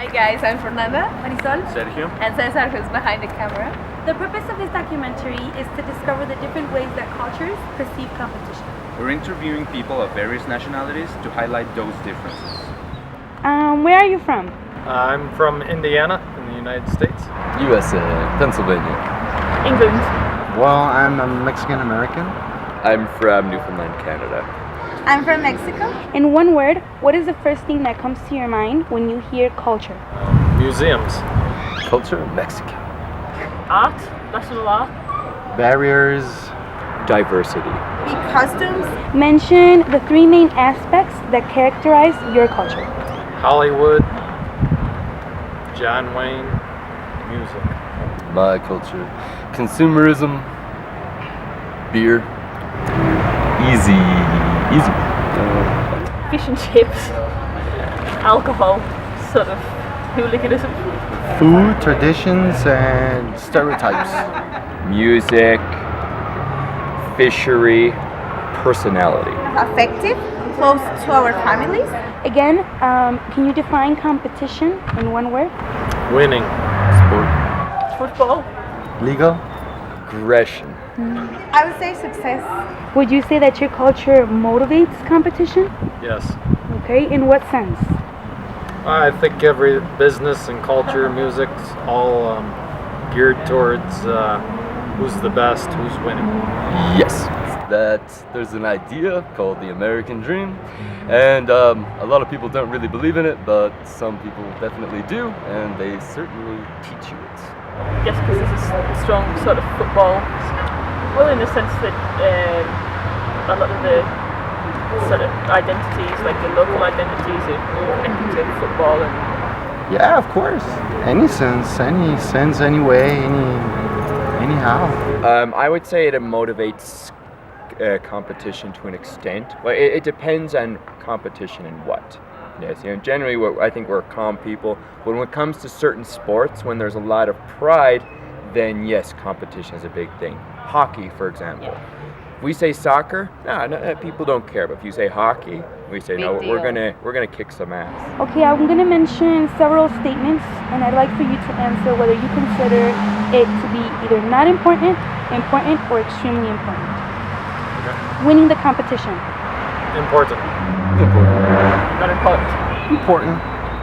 Hi guys, I'm Fernanda, Marisol, Sergio. and Cesar, who's behind the camera. the purpose of this documentary is to discover the different ways that cultures perceive competition. We're interviewing people of various nationalities to highlight those differences. Where are you from? I'm from Indiana in the United States. USA, Pennsylvania. England. Well, I'm a Mexican American. I'm from Newfoundland, Canada. I'm from Mexico. In one word, what is the first thing that comes to your mind when you hear culture? Museums. Culture, Mexican. Art, national art. Barriers. Diversity. Costumes. Mention the three main aspects that characterize your culture. Hollywood. John Wayne. Music. My culture. Consumerism. Beer. Easy. Fish and chips. Alcohol, sort of hooliganism. Food, traditions, and stereotypes. Music. Fishery. Personality. Affective. Close to our families. Again, can you define competition in one word? Winning. Sport. Football. Legal. Aggression. I would say success. Would you say that your culture motivates competition? Yes. Okay, in what sense? I think every business and culture, music's all geared towards who's the best, who's winning. Yes. That there's an idea called the American Dream, and a lot of people don't really believe in it, but some people definitely do, and they certainly teach you it. I guess because there's a strong sort of football. Well, in the sense that a lot of the sort of identities, like the local identities, are connected to football and. Yeah, of course. Any sense, any way, anyhow. I would say it motivates competition to an extent. Well, it depends on competition and what. Yes, generally I think we're calm people. But when it comes to certain sports, when there's a lot of pride, then yes, competition is a big thing. Hockey, for example. If we say soccer, no, people don't care. But if you say hockey, we say no, we're gonna kick some ass. Okay, I'm going to mention several statements, and I'd like for you to answer whether you consider it to be either not important, important, or extremely important. Okay. Winning the competition. Important. Not important. Important.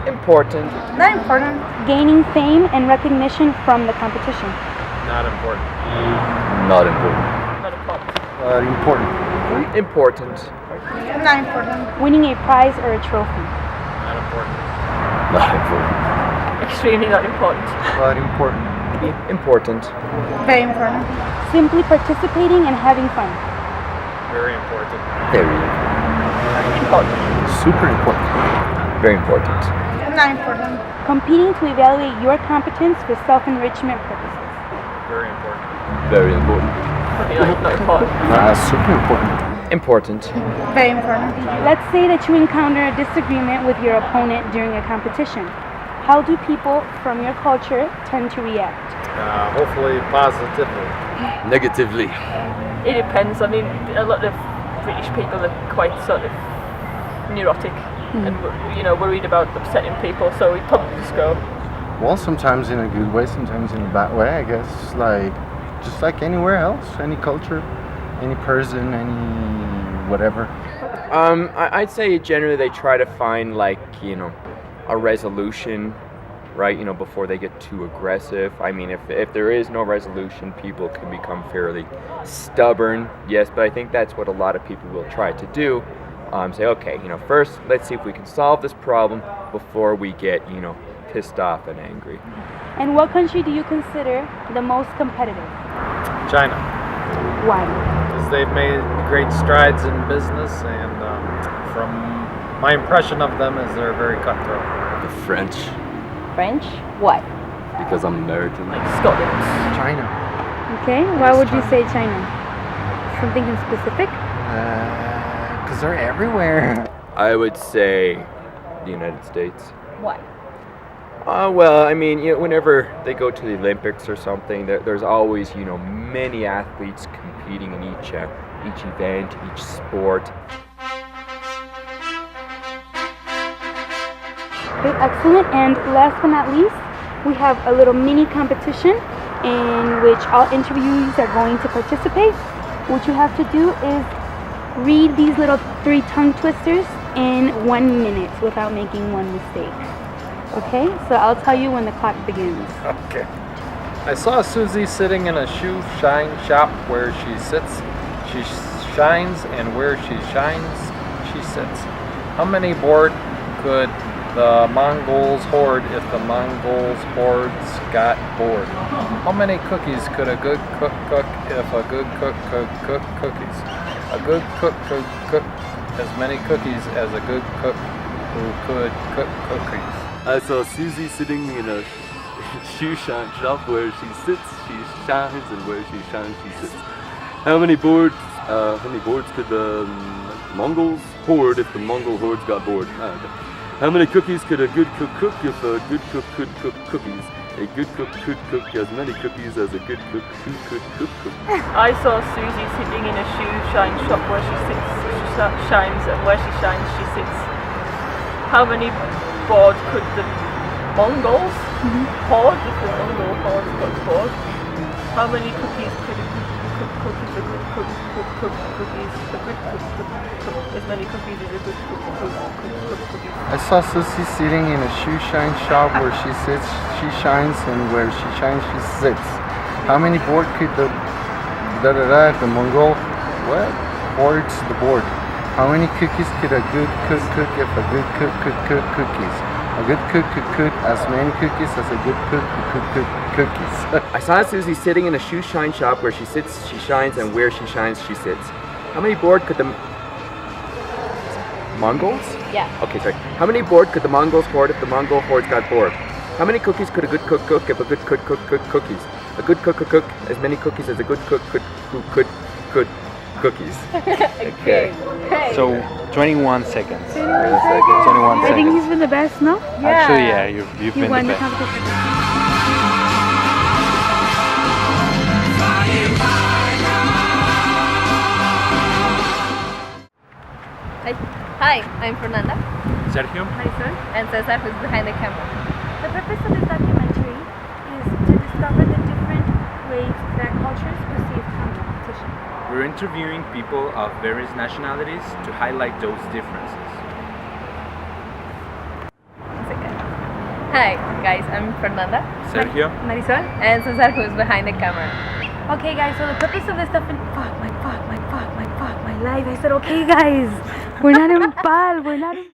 Important. Not important. Gaining fame and recognition from the competition. Not important. Not important. Not important. Important. Important. Not important. Winning a prize or a trophy. Not important. Not important. Extremely not important. Important. Important. Very important. Simply participating and having fun. Very important. Very important. Important. Super important. Very important. Not important. Competing to evaluate your competence for self-enrichment purposes. Very important. Very important. Probably not important. Super important. Important. Very important. Let's say that you encounter a disagreement with your opponent during a competition. How do people from your culture tend to react? Hopefully positively. Negatively. It depends. I mean, a lot of British people are quite sort of neurotic and worried about upsetting people, so we probably just go. Well, sometimes in a good way, sometimes in a bad way, I guess. Just like anywhere else, any culture, any person, any whatever. I'd say generally they try to find a resolution, right? Before they get too aggressive. I mean, if there is no resolution, people can become fairly stubborn. Yes, but I think that's what a lot of people will try to do. Say, okay, first let's see if we can solve this problem before we get, pissed off and angry. And what country do you consider the most competitive? China. Why? Because they've made great strides in business, and from my impression of them is they're very cutthroat. The French. French? Why? Because I'm American. Like Scotland. China. Okay, why would you say China? Something in specific? Because they're everywhere. I would say the United States. Why? Well, I mean, whenever they go to the Olympics or something, there's always, many athletes competing in each event, each sport. Okay, excellent. And last but not least, we have a little mini competition in which all interviewees are going to participate. What you have to do is read these little 3 tongue twisters in 1 minute without making one mistake. Okay, so I'll tell you when the clock begins. Okay. I saw Susie sitting in a shoe shine shop where she sits, she shines, and where she shines, she sits. How many board could the Mongols hoard if the Mongols hordes got bored? How many cookies could a good cook cook if a good cook could cook cookies? A good cook could cook as many cookies as a good cook who could cook cookies. I saw Susie sitting in a shoe shine shop where she sits, she shines, and where she shines, she sits. How many boards could the Mongols hoard if the Mongol hordes got bored? Okay. How many cookies could a good cook cook if a good cook could cook cookies? A good cook could cook as many cookies as a good cook who could cook cookies. I saw Susie sitting in a shoe shine shop where she sits, she shines, and where she shines, she sits. How many boards could the Mongols hoard if the Mongol hordes got bored? How many cookies could a good cook cook if a good cook cook cookies? A good cook as many cookies as a good cook cook cookies. I saw Susie sitting in a shoe shine shop where she sits, she shines, and where she shines, she sits. How many board could the the Mongol hoards the board? How many cookies could a good cook cook if a good cook could cook cookies? A good cook could cook as many cookies as a good cook could cook cookies. I saw Susie sitting in a shoe shine shop where she sits, she shines, and where she shines, she sits. How many board could the Mongols? Yeah. Okay, sorry. How many board could the Mongols hoard if the Mongol hordes got bored? How many cookies could a good cook cook if a good cook cook cookies? A good cook could cook as many cookies as a good cook could cookies. Okay. So 21 seconds. 21 I think he's seconds. been the best, no? Actually, yeah, you've You been won the the best. competition. Hi, I'm Fernanda. Sergio? Marisol? And Cesar, who's behind the camera. The purpose of this documentary is to discover the different ways that cultures perceive competition. We're interviewing people of various nationalities to highlight those differences. One second. Hi, guys, I'm Fernanda. Sergio? Marisol? And Cesar, who's behind the camera. Okay, guys, so the purpose of this stuff my life. I said, okay, guys, we're not in pal, we're not in